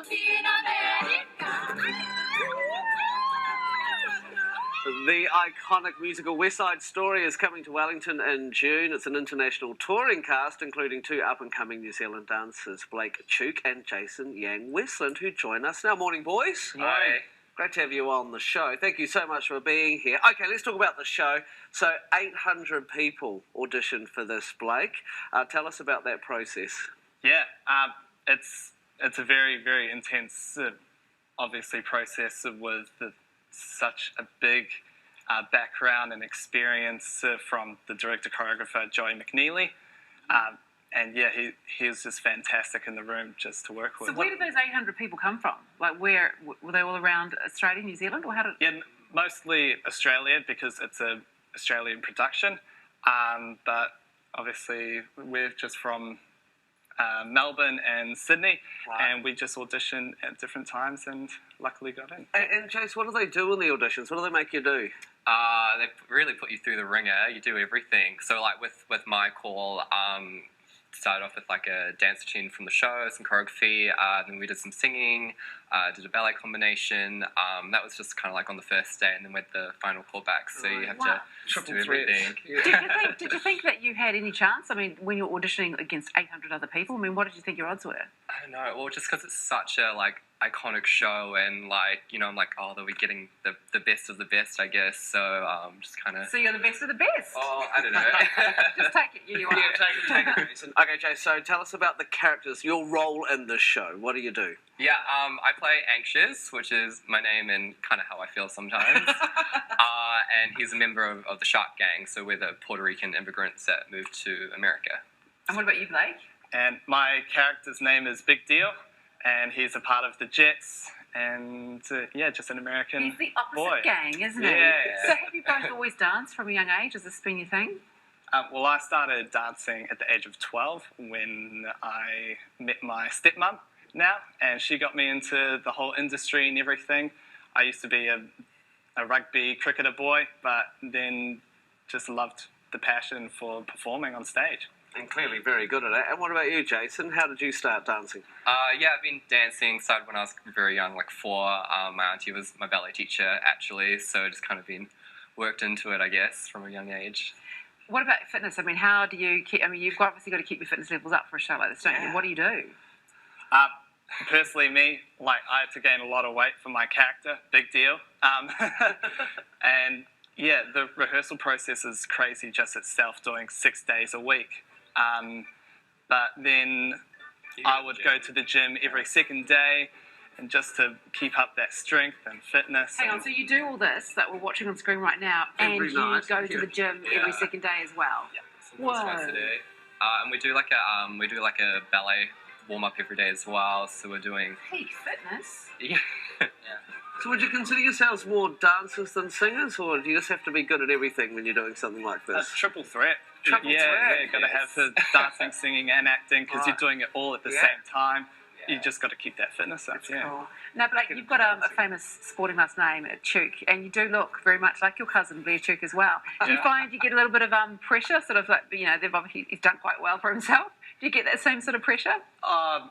The iconic musical West Side Story is coming to Wellington in June. It's an international touring cast, including two up-and-coming New Zealand dancers, Blake Tuke and Jason Yang-Westland, who join us now. Morning, boys. Hi. Great to have you on the show. Thank you so much for being here. Okay, let's talk about the show. So 800 people auditioned for this, Blake. Tell us about that process. Yeah, it's a very, very intense, obviously, process with such a big background and experience from the director-choreographer, Joey McNeely. And yeah, he was just fantastic in the room just to work with. So where did those 800 people come from? Like, where were they all around Australia, New Zealand, or how did? Yeah, mostly Australia because it's an Australian production. But obviously, we're just from Melbourne and Sydney, right. And we just auditioned at different times and luckily got in. And Chase, what do they do in the auditions? What do they make you do? They really put you through the ringer. You do everything. So, like with my call, started off with like a dance routine from the show, some choreography. Then we did some singing, did a ballet combination. That was just kind of like on the first day, and then with the final callback. So you have to do everything. Yeah. Did you think that you had any chance? I mean, when you were auditioning against 800 other people, I mean, what did you think your odds were? I don't know. Well, just because it's such a like iconic show, and like I'm like, oh, they'll be getting the best of the best, I guess. So just kind of. So you're the best of the best. Oh, I don't know. Just take it. You are. Yeah, take it, Jason. Okay, Jay. So tell us about the characters, your role in this show. What do you do? Yeah, I play Anxious, which is my name and kind of how I feel sometimes. And he's a member of the Shark Gang, so we're the Puerto Rican immigrants that moved to America. And what about you, Blake? And my character's name is Big Deal, and he's a part of the Jets, and yeah, just an American He's the opposite boy. gang, isn't he? Yeah. So have you both always danced from a young age? Has this been your thing? Well, I started dancing at the age of 12 when I met my stepmom now, and she got me into the whole industry and everything. I used to be a rugby cricketer boy, but then just loved the passion for performing on stage. And clearly very good at it. And what about you, Jason? How did you start dancing? Yeah, I've been dancing, started when I was very young, like 4. My auntie was my ballet teacher, actually, so just kind of been worked into it, I guess, from a young age. What about fitness? I mean, how do you keep... I mean, you've obviously got to keep your fitness levels up for a show like this, don't you? What do you do? Personally, me, like, I had to gain a lot of weight for my character, Big Deal. And yeah, the rehearsal process is crazy just itself, doing 6 days a week. But then I would go to the gym every second day, and just to keep up that strength and fitness. Hang on, so you do all this that we're watching on screen right now, and you go to the gym every second day as well? Yeah, sometimes twice a day. And we do like a ballet warm-up every day as well, so we're doing... Peak fitness? Yeah. So would you consider yourselves more dancers than singers, or do you just have to be good at everything when you're doing something like this? A triple threat. Triple threat? Yeah, got to have the dancing, singing and acting, because you're doing it all at the same time. You just got to keep that fitness up. Cool. Now, Blake, you've got a famous sporting last name, Tuke, and you do look very much like your cousin, Blair Tuke, as well. Do you find you get a little bit of pressure, sort of like, he's done quite well for himself? Do you get that same sort of pressure? I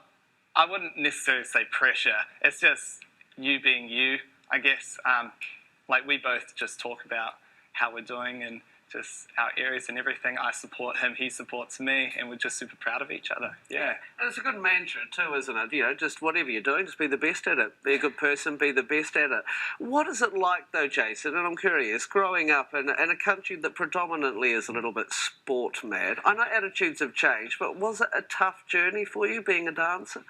wouldn't necessarily say pressure. It's just you being you, I guess. Like, we both just talk about how we're doing and just our areas and everything. I support him, he supports me, and we're just super proud of each other. Yeah. And it's a good mantra too, isn't it? Just whatever you're doing, just be the best at it. Be a good person, be the best at it. What is it like though, Jason, and I'm curious, growing up in a country that predominantly is a little bit sport mad? I know attitudes have changed, but was it a tough journey for you being a dancer?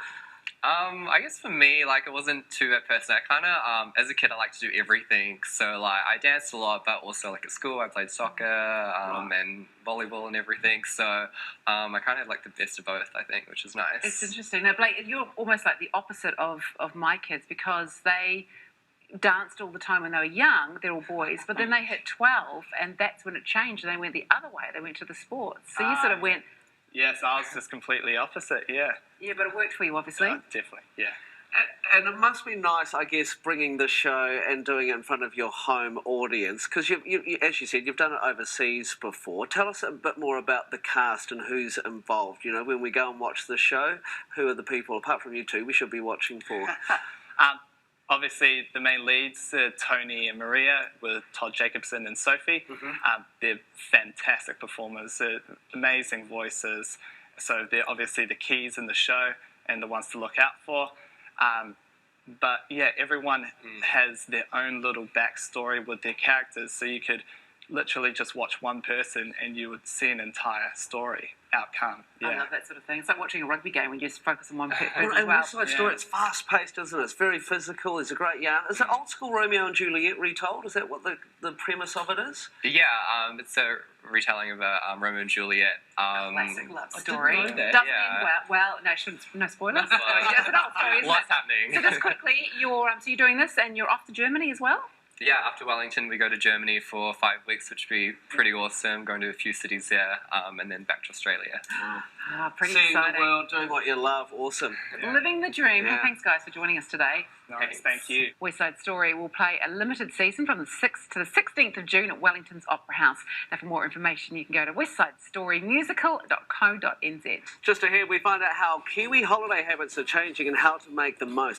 I guess for me, like, it wasn't too bad personally. I kind of, as a kid, I liked to do everything. So, like, I danced a lot, but also, like, at school, I played soccer and volleyball and everything. So, I kind of had, like, the best of both, I think, which is nice. It's interesting. Now, Blake, you're almost like the opposite of my kids, because they danced all the time when they were young. They're all boys. But then they hit 12, and that's when it changed. And they went the other way. They went to the sports. So you sort of went... Yes, I was just completely opposite, yeah. Yeah, but it worked for you, obviously. Definitely, yeah. And it must be nice, I guess, bringing the show and doing it in front of your home audience, because as you said, you've done it overseas before. Tell us a bit more about the cast and who's involved. You know, when we go and watch the show, who are the people, apart from you two, we should be watching for? Obviously, the main leads, Tony and Maria, with Todd Jacobson and Sophie. They're fantastic performers, amazing voices. So they're obviously the keys in the show and the ones to look out for. But yeah, everyone has their own little backstory with their characters. So you could literally just watch one person and you would see an entire story outcome. Yeah. I love that sort of thing. It's like watching a rugby game when you just focus on one person And as well. West Side Story, it's fast-paced, isn't it? It's very physical. There's a great yarn. Is it old school Romeo and Juliet retold? Is that what the premise of it is? Yeah, it's a retelling of Romeo and Juliet. Classic love story. know that, Doesn't yeah. end well. No, shouldn't. No spoilers. Well, It's an old story, isn't What's it? happening? So just quickly, you're doing this and you're off to Germany as well. Yeah, after Wellington, we go to Germany for 5 weeks, which would be pretty awesome, going to a few cities there, and then back to Australia. Pretty Seeing exciting. the world, doing what you love, awesome. Living the dream. Yeah. Hey, thanks, guys, for joining us today. Nice, thank you. West Side Story will play a limited season from the 6th to the 16th of June at Wellington's Opera House. Now, for more information, you can go to westsidestorymusical.co.nz. Just ahead, we find out how Kiwi holiday habits are changing and how to make the most.